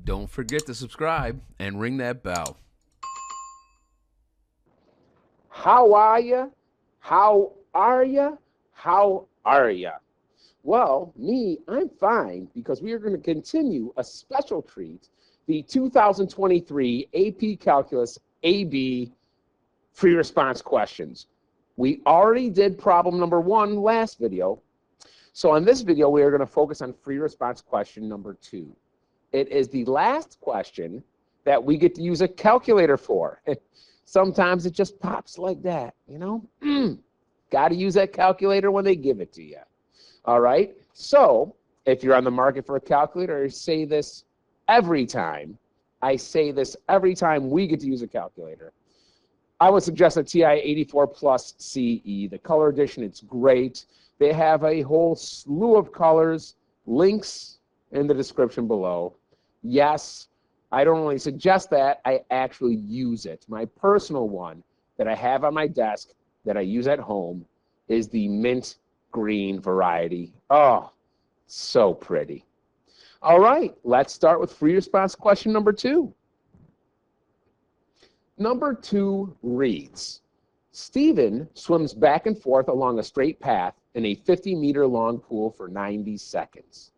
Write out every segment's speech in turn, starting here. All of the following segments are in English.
Don't forget to subscribe and ring that bell. How are you? How are you? How are you? Well, me, I'm fine because we are going to continue a special treat, the 2023 AP Calculus AB free response questions. We already did problem number 1 last video. So on this video, we are going to focus on free response question number 2. It is the last question that we get to use a calculator for. Sometimes it just pops like that, you know? Got to use that calculator when they give it to you. All right? So if you're on the market for a calculator, I say this every time. I say this every time we get to use a calculator. I would suggest a TI 84 Plus CE. The color edition, it's great. They have a whole slew of colors, links in the description below. Yes, I don't only suggest that, I actually use it. My personal one that I have on my desk that I use at home is the mint green variety. Oh, so pretty. All right, let's start with free response question number 2. Number 2 reads, Stephen swims back and forth along a straight path in a 50-meter long pool for 90 seconds.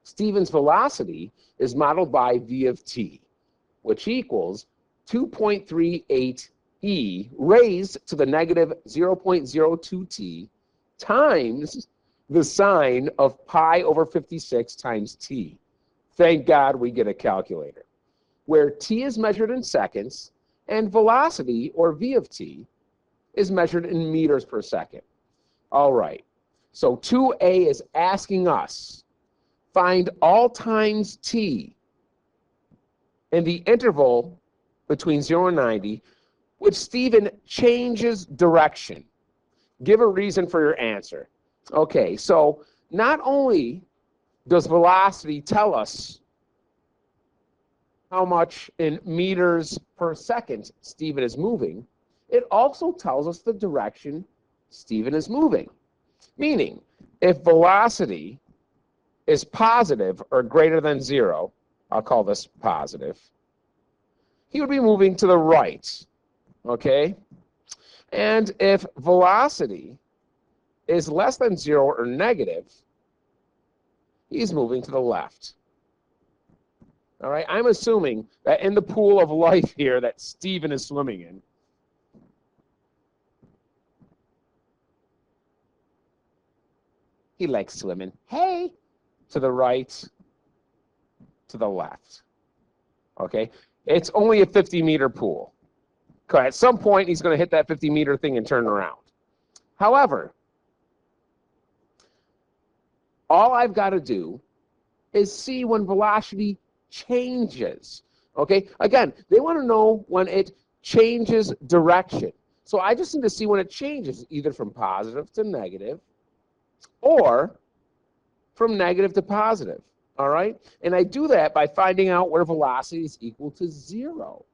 Stephen's velocity is modeled by v of t, which equals 2.38 e raised to the negative 0.02 t times the sine of pi over 56 times t. Thank God we get a calculator, where t is measured in seconds and velocity, or v of t, is measured in meters per second. All right, so 2a is asking us, find all times t in the interval between 0 and 90, which Stephen changes direction. Give a reason for your answer. Okay, so not only does velocity tell us how much in meters per second Stephen is moving, it also tells us the direction Stephen is moving. Meaning, if velocity is positive or greater than 0, I'll call this positive, he would be moving to the right, okay? And if velocity is less than 0 or negative, he's moving to the left. All right, I'm assuming that in the pool of life here that Stephen is swimming in, he likes swimming. Hey, to the right, to the left. Okay, it's only a 50-meter pool. Okay, at some point, he's going to hit that 50-meter thing and turn around. However, all I've got to do is see when velocity changes. Okay, again, they want to know when it changes direction. So I just need to see when it changes, either from positive to negative or from negative to positive. All right, and I do that by finding out where velocity is equal to 0.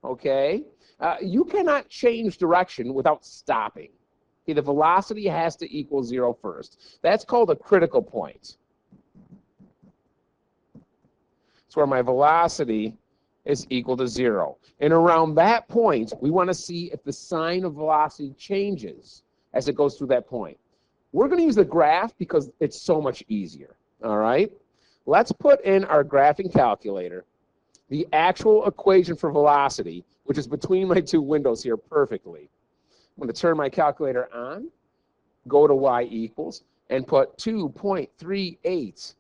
Okay, you cannot change direction without stopping. Okay, the velocity has to equal 0 first. That's called a critical point. It's where my velocity is equal to 0. And around that point, we want to see if the sign of velocity changes as it goes through that point. We're going to use the graph because it's so much easier. All right? Let's put in our graphing calculator the actual equation for velocity, which is between my two windows here perfectly. I'm going to turn my calculator on, go to y equals, and put 2.38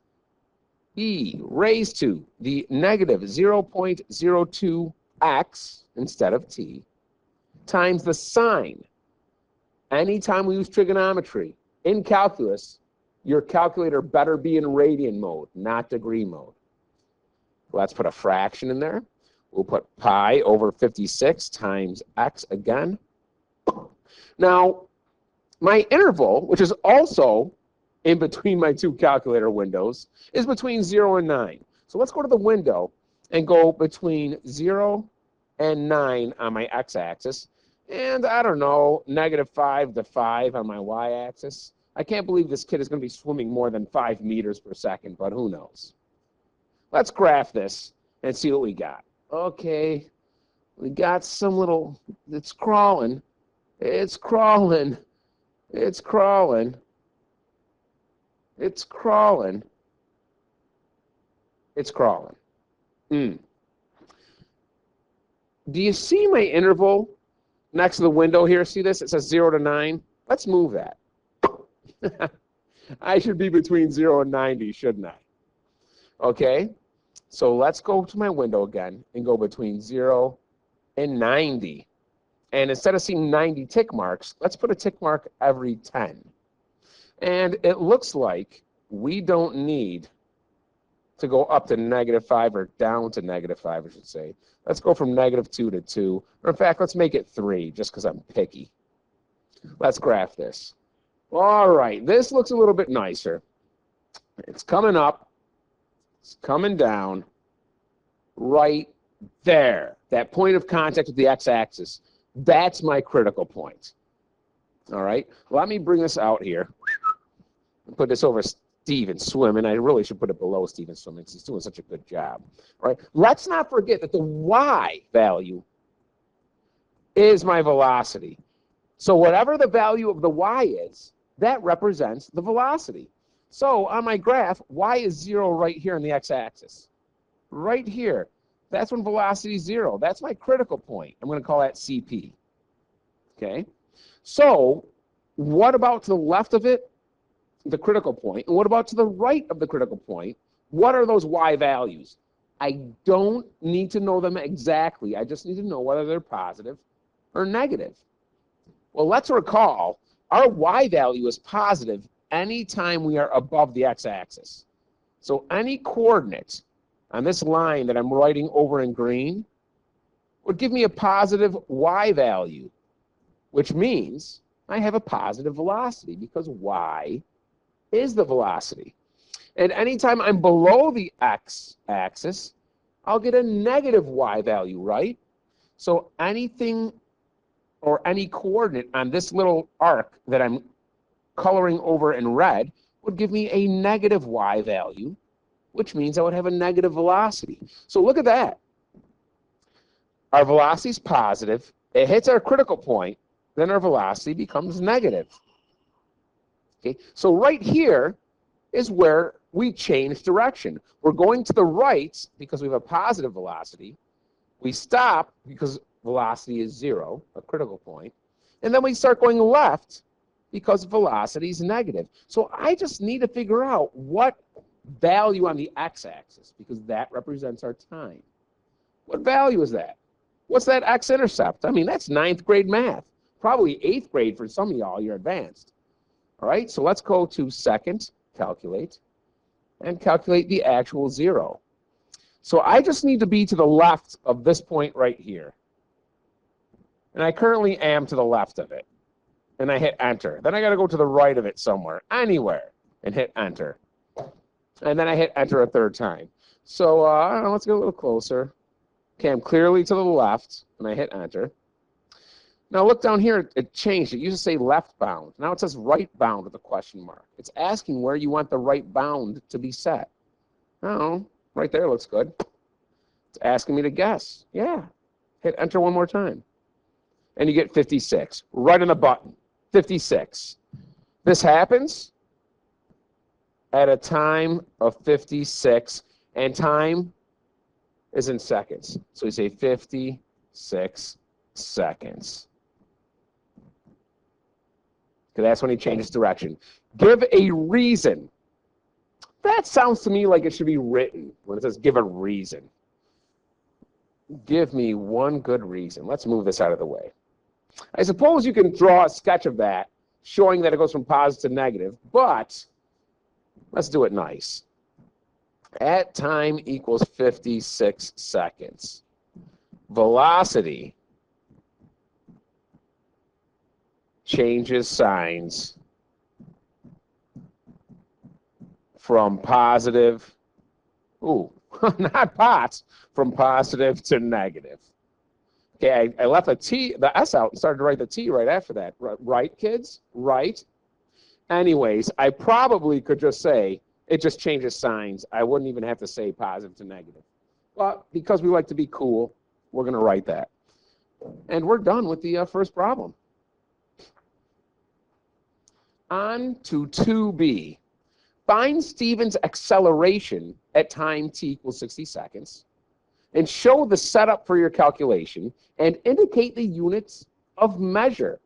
e raised to the negative 0.02x instead of t times the sine. Anytime we use trigonometry in calculus, your calculator better be in radian mode, not degree mode. Let's put a fraction in there. We'll put pi over 56 times x again. Now, my interval, which is also in between my two calculator windows, is between 0 and 9. So let's go to the window and go between 0 and 9 on my x-axis, and I don't know, -5 to 5 on my y-axis. I can't believe this kid is going to be swimming more than 5 meters per second, but who knows? Let's graph this and see what we got. Okay, we got some little, it's crawling. It's crawling. It's crawling. It's crawling. It's crawling. Do you see my interval next to the window here? See this? It says 0 to 9. Let's move that. I should be between 0 and 90, shouldn't I? Okay, so let's go to my window again and go between 0 and 90. And instead of seeing 90 tick marks, let's put a tick mark every 10. And it looks like we don't need to go up to -5 or down to -5, I should say. Let's go from -2 to 2. Or in fact, let's make it 3 just because I'm picky. Let's graph this. All right, this looks a little bit nicer. It's coming up. It's coming down right there. That point of contact with the x-axis. That's my critical point. All right, let me bring this out here. Put this over Steven swimming. I really should put it below Steven swimming because he's doing such a good job. All right, let's not forget that the y value is my velocity. So whatever the value of the y is, that represents the velocity. So on my graph, y is 0 right here on the x-axis. Right here. That's when velocity is 0. That's my critical point. I'm going to call that CP. Okay? So what about to the left of it? The critical point. And what about to the right of the critical point? What are those y values? I don't need to know them exactly. I just need to know whether they're positive or negative. Well, let's recall our y value is positive anytime we are above the x-axis. So any coordinate on this line that I'm writing over in green would give me a positive y value, which means I have a positive velocity because y is the velocity. And anytime I'm below the x-axis, I'll get a negative y value, right? So anything or any coordinate on this little arc that I'm coloring over in red would give me a negative y value, which means I would have a negative velocity. So look at that. Our velocity is positive. It hits our critical point. Then our velocity becomes negative. Okay, so right here is where we change direction. We're going to the right because we have a positive velocity. We stop because velocity is 0, a critical point. And then we start going left because velocity is negative. So I just need to figure out what value on the x-axis, because that represents our time. What value is that? What's that x-intercept? I mean, that's 9th grade math. Probably 8th grade for some of y'all, you're advanced. All right, so let's go to second, calculate, and calculate the actual 0. So I just need to be to the left of this point right here. And I currently am to the left of it. And I hit enter. Then I got to go to the right of it somewhere, anywhere, and hit enter. And then I hit enter a third time. So let's get a little closer. Okay, I'm clearly to the left, and I hit enter. Now look down here, it changed. It used to say left bound. Now it says right bound with a question mark. It's asking where you want the right bound to be set. Oh, right there looks good. It's asking me to guess. Yeah, hit enter one more time. And you get 56, right on the button, 56. This happens at a time of 56, and time is in seconds. So we say 56 seconds. Okay, that's when he changes direction. Give a reason. That sounds to me like it should be written when it says give a reason. Give me one good reason. Let's move this out of the way. I suppose you can draw a sketch of that showing that it goes from positive to negative, but let's do it nice. At time equals 56 seconds. Velocity changes signs from positive, not pots, from positive to negative. Okay, I left the S out and started to write the T right after that. Right, kids? Right? Anyways, I probably could just say It just changes signs. I wouldn't even have to say positive to negative. But because we like to be cool, we're going to write that. And we're done with the first problem. On to 2b. Find Stephen's acceleration at time t equals 60 seconds and show the setup for your calculation and indicate the units of measure.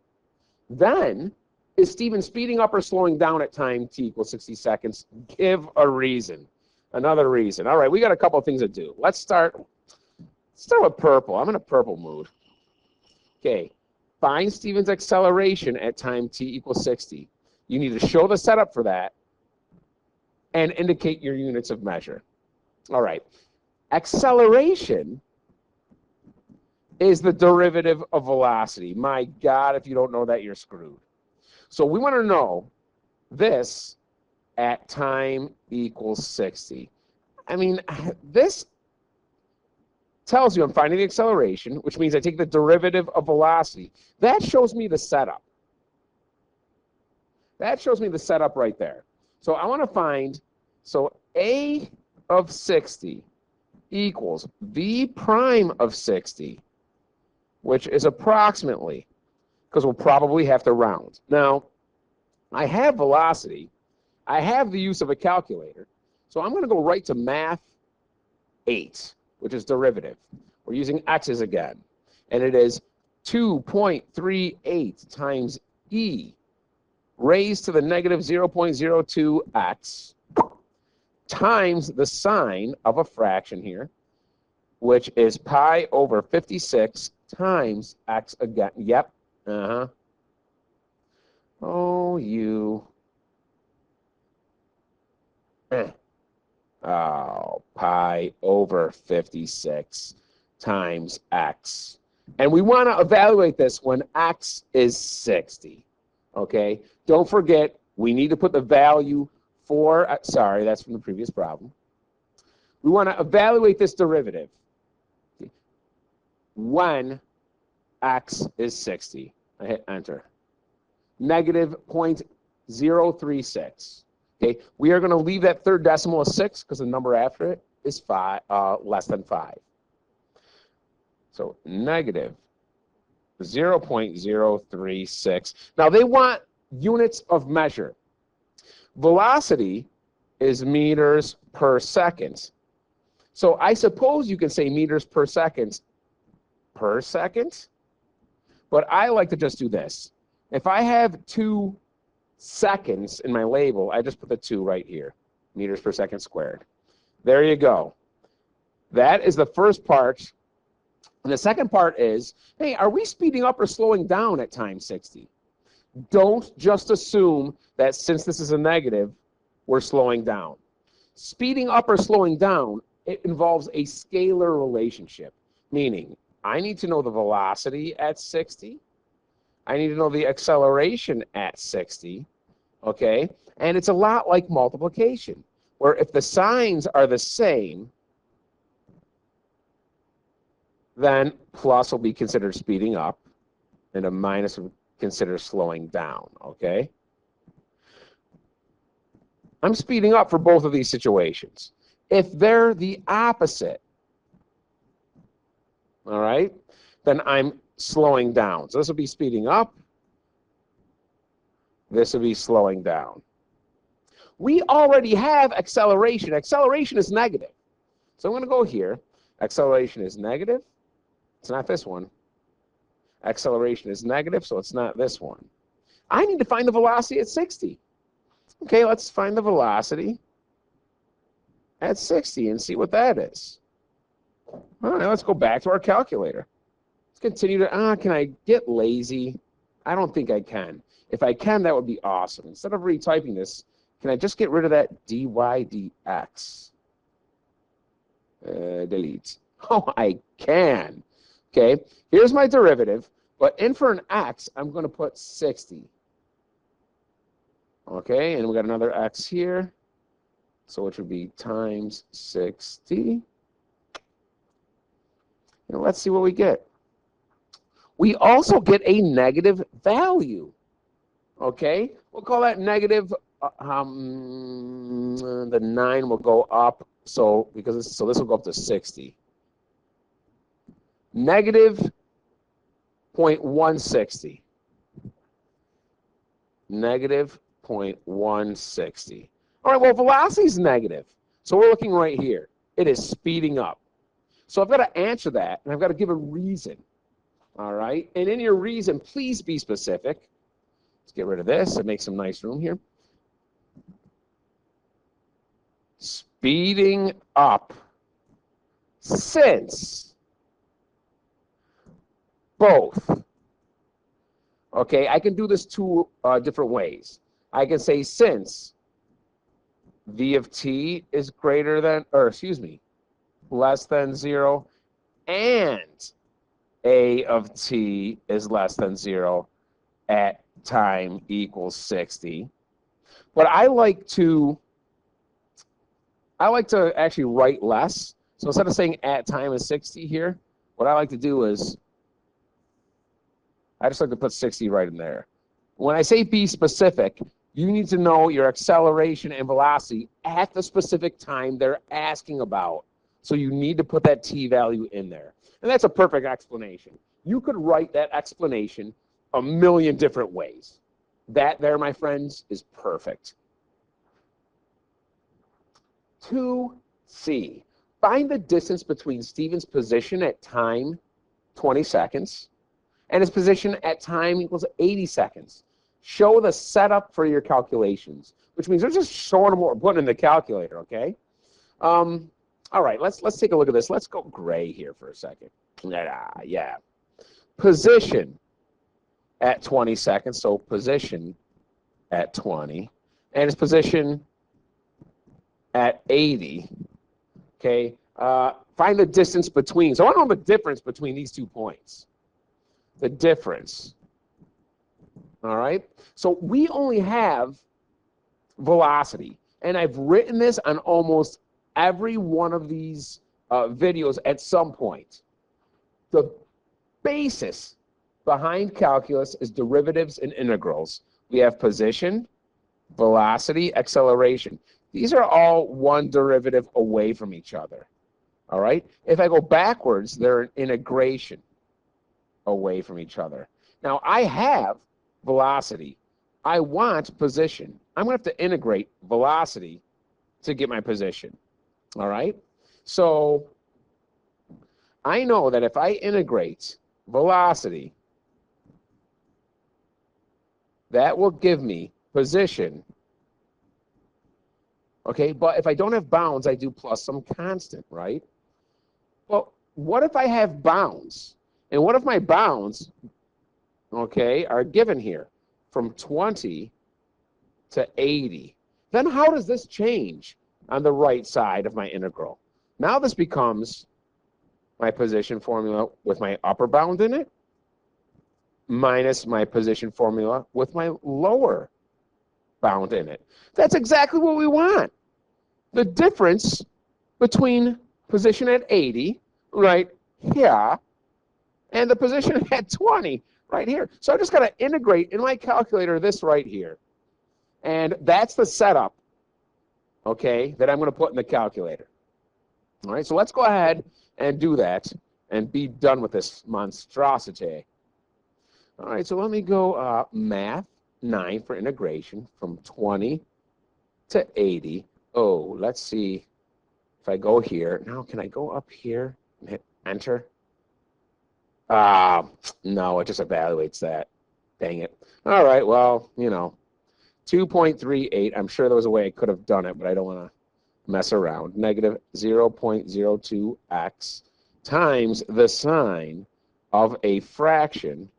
Then, is Stephen speeding up or slowing down at time t equals 60 seconds? Give a reason. Another reason. All right, we got a couple of things to do. Let's start with purple. I'm in a purple mood. Okay, find Stephen's acceleration at time t equals 60. You need to show the setup for that and indicate your units of measure. All right. Acceleration is the derivative of velocity. My God, if you don't know that, you're screwed. So we want to know this at time equals 60. I mean, this tells you I'm finding the acceleration, which means I take the derivative of velocity. That shows me the setup. That shows me the setup right there. So I want to find, so A of 60 equals V prime of 60, which is approximately, because we'll probably have to round. Now, I have velocity. I have the use of a calculator. So I'm going to go right to math 8, which is derivative. We're using x's again. And it is 2.38 times e raised to the negative 0.02x times the sign of a fraction here, which is pi over 56 times x again. Yep. Oh, you. Oh, pi over 56 times x. And we want to evaluate this when x is 60. Okay? Don't forget, we need to put the value for, sorry, that's from the previous problem. We want to evaluate this derivative when x is 60. I hit enter. Negative 0.036. Okay, we are going to leave that third decimal as 6 because the number after it is less than 5. So negative 0.036. Now they want units of measure. Velocity is meters per second. So I suppose you can say meters per second, but I like to just do this. If I have 2 seconds in my label, I just put the 2 right here, meters per second squared. There you go. That is the first part. And the second part is, hey, are we speeding up or slowing down at time 60? Don't just assume that since this is a negative, we're slowing down. Speeding up or slowing down, it involves a scalar relationship, meaning I need to know the velocity at 60. I need to know the acceleration at 60, okay? And it's a lot like multiplication, where if the signs are the same, then plus will be considered speeding up, and a minus will consider slowing down, okay? I'm speeding up for both of these situations. If they're the opposite, all right, then I'm slowing down. So this will be speeding up. This will be slowing down. We already have acceleration. Acceleration is negative. So I'm going to go here. Acceleration is negative. It's not this one. Acceleration is negative, so it's not this one. I need to find the velocity at 60. Okay, let's find the velocity at 60 and see what that is. All right, let's go back to our calculator. Let's continue to, can I get lazy? I don't think I can. If I can, that would be awesome. Instead of retyping this, can I just get rid of that dy dx? Delete. Oh, I can. Okay, here's my derivative, but in for an x, I'm going to put 60. Okay, and we got another x here, so which would be times 60. And let's see what we get. We also get a negative value. Okay, we'll call that negative the 9 will go up, so this will go up to 60. Negative 0.160. Negative 0.160. All right, well, velocity is negative. So we're looking right here. It is speeding up. So I've got to answer that, and I've got to give a reason. All right, and in your reason, please be specific. Let's get rid of this and make some nice room here. Speeding up since both. Okay, I can do this two different ways. I can say since v of t is greater than, or excuse me, less than 0, and a of t is less than 0 at time equals 60. But I like to actually write less. So instead of saying at time is 60 here, what I like to do is I just like to put 60 right in there. When I say be specific, you need to know your acceleration and velocity at the specific time they're asking about. So you need to put that t value in there. And that's a perfect explanation. You could write that explanation a million different ways. That there, my friends, is perfect. 2C. Find the distance between Stephen's position at time 20 seconds and his position at time equals 80 seconds. Show the setup for your calculations, which means they're just showing them what we're putting in the calculator, okay? All right, let's take a look at this. Let's go gray here for a second. Yeah. Position at 20 seconds, so position at 20, and his position at 80, okay? Find the distance between. So I want to know the difference between these 2 points. The difference, all right? So we only have velocity, and I've written this on almost every one of these videos at some point. The basis behind calculus is derivatives and integrals. We have position, velocity, acceleration. These are all one derivative away from each other, all right? If I go backwards, they're an integration away from each other. Now, I have velocity. I want position. I'm going to have to integrate velocity to get my position, all right? So I know that if I integrate velocity, that will give me position. Okay, but if I don't have bounds, I do plus some constant, right? Well, what if I have bounds? And what if my bounds, okay, are given here from 20 to 80? Then how does this change on the right side of my integral? Now this becomes my position formula with my upper bound in it minus my position formula with my lower bound in it. That's exactly what we want. The difference between position at 80 right here and the position at 20 right here. So I just got to integrate in my calculator this right here. And that's the setup, okay, that I'm going to put in the calculator. All right, so let's go ahead and do that and be done with this monstrosity. All right, so let me go math 9 for integration from 20 to 80. Oh, let's see if I go here. Now, can I go up here and hit enter? No, it just evaluates that. Dang it. All right, well, you know, 2.38. I'm sure there was a way I could have done it, but I don't want to mess around. Negative 0.02x times the sign of a fraction,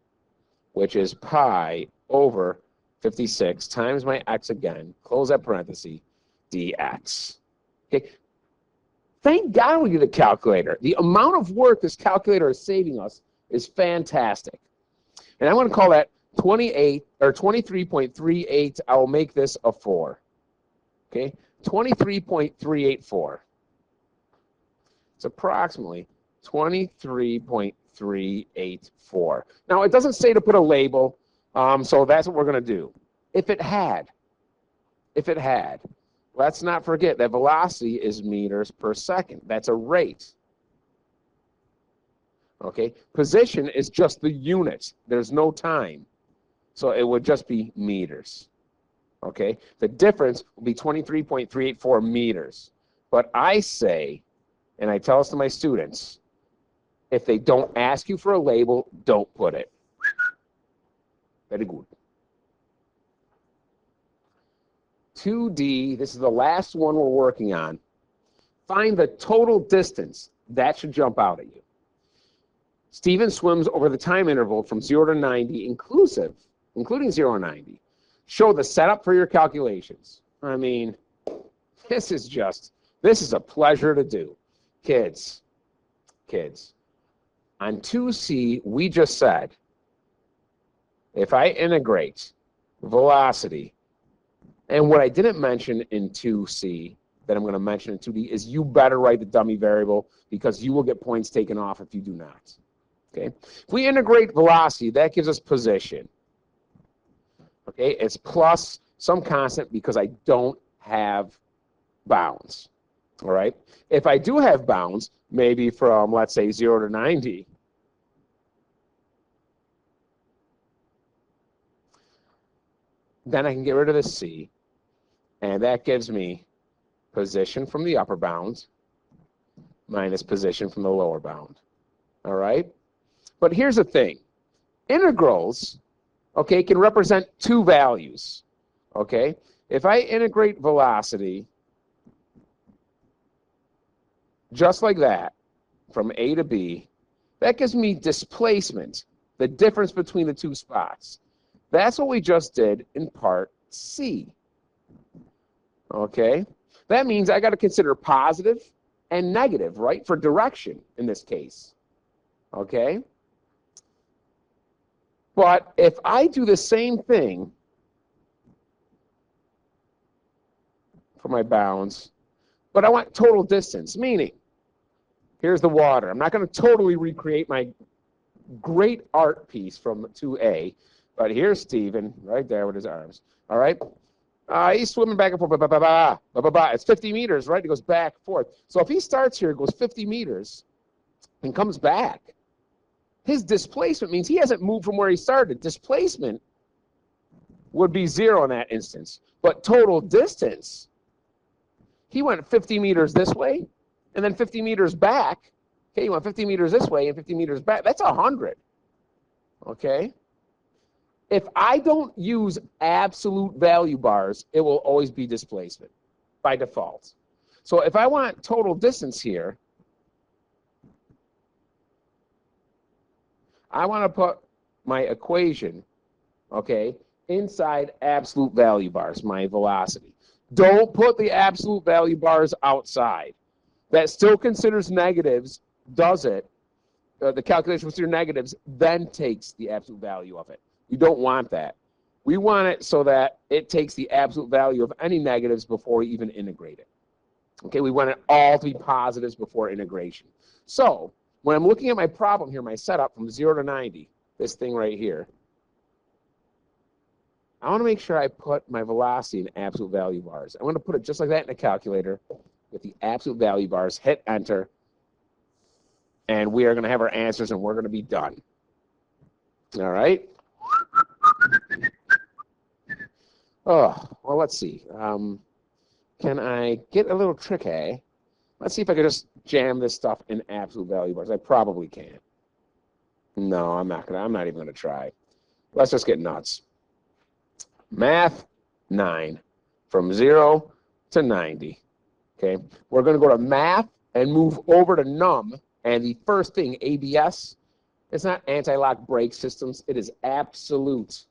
which is pi over 56 times my x again, close that parenthesis, dx. Okay. Thank God we did a calculator. The amount of work this calculator is saving us is fantastic. And I'm going to call that 28 or 23.38. I will make this a 4. Okay, 23.384. It's approximately 23.384. Now, it doesn't say to put a label, so that's what we're going to do. If it had, if it had. Let's not forget that velocity is meters per second. That's a rate. Okay, position is just the unit. There's no time. So it would just be meters. Okay, the difference will be 23.384 meters. But I say, and I tell this to my students, if they don't ask you for a label, don't put it. Very good. 2D, this is the last one we're working on. Find the total distance. That should jump out at you. Stephen swims over the time interval from 0 to 90 inclusive, including 0 to 90. Show the setup for your calculations. I mean, this is a pleasure to do. Kids, on 2C, we just said, if I integrate velocity, and what I didn't mention in 2C that I'm going to mention in 2D is you better write the dummy variable because you will get points taken off if you do not. Okay? If we integrate velocity, that gives us position. Okay? It's plus some constant because I don't have bounds. All right? If I do have bounds, maybe from, let's say, 0 to 90, then I can get rid of the C, and that gives me position from the upper bound minus position from the lower bound. All right? But here's the thing. Integrals, okay, can represent two values. Okay? If I integrate velocity just like that from A to B, that gives me displacement, the difference between the two spots. That's what we just did in part C. Okay? That means I got to consider positive and negative, right, for direction in this case. Okay? But if I do the same thing for my bounds, but I want total distance, meaning here's the water. I'm not going to totally recreate my great art piece from 2A, but here's Stephen right there with his arms. All right? He's swimming back and forth. It's 50 meters, right? He goes back and forth. So if he starts here, goes 50 meters, and comes back, his displacement means he hasn't moved from where he started. Displacement would be 0 in that instance. But total distance, he went 50 meters this way, and then 50 meters back. Okay, he went 50 meters this way and 50 meters back. That's 100. Okay? If I don't use absolute value bars, it will always be displacement by default. So if I want total distance here, I want to put my equation, okay, inside absolute value bars, my velocity. Don't put the absolute value bars outside. That still considers negatives, does it, the calculation considers negatives, then takes the absolute value of it. You don't want that. We want it so that it takes the absolute value of any negatives before we even integrate it. Okay, we want it all to be positives before integration. So when I'm looking at my problem here, my setup from 0 to 90, this thing right here, I want to make sure I put my velocity in absolute value bars. I'm going to put it just like that in a calculator with the absolute value bars, hit enter, and we are going to have our answers and we're going to be done. All right? Oh, well, let's see. Can I get a little tricky? Let's see if I can just jam this stuff in absolute value bars. I probably can't. No, I'm not even gonna try. Let's just get nuts. Math 9 from 0 to 90. Okay, we're gonna go to math and move over to num. And the first thing, ABS, it's not anti-lock brake systems. It is absolute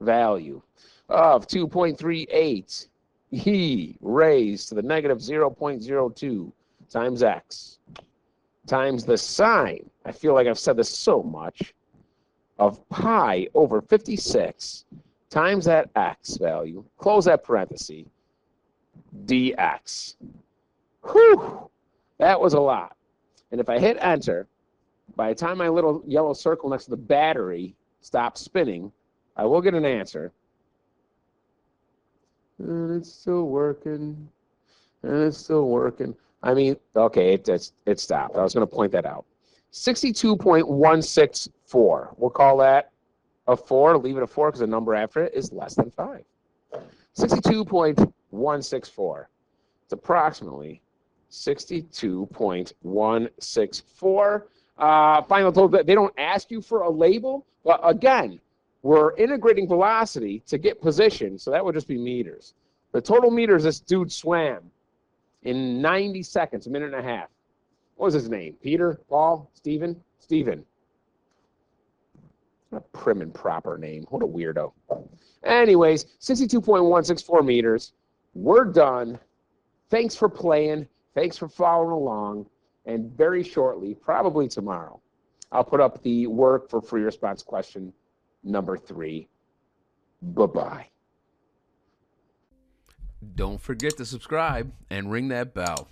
value of 2.38 e raised to the negative 0.02 times x times the sine, I feel like I've said this so much, of pi over 56 times that x value, close that parenthesis, dx. Whew, that was a lot. And if I hit enter, by the time my little yellow circle next to the battery stops spinning, I will get an answer. And it's still working. And it's still working. I mean, okay, it stopped. I was going to point that out. 62.164. We'll call that a 4. Leave it a 4 because the number after it is less than 5. 62.164. It's approximately 62.164. Final total, they don't ask you for a label, but again, we're integrating velocity to get position, so that would just be meters. The total meters this dude swam in 90 seconds, a minute and a half. What was his name? Peter? Paul? Stephen? Stephen. What a prim and proper name. What a weirdo. Anyways, 62.164 meters. We're done. Thanks for playing. Thanks for following along. And very shortly, probably tomorrow, I'll put up the work for free response question number 3. Bye-bye. Don't forget to subscribe and ring that bell.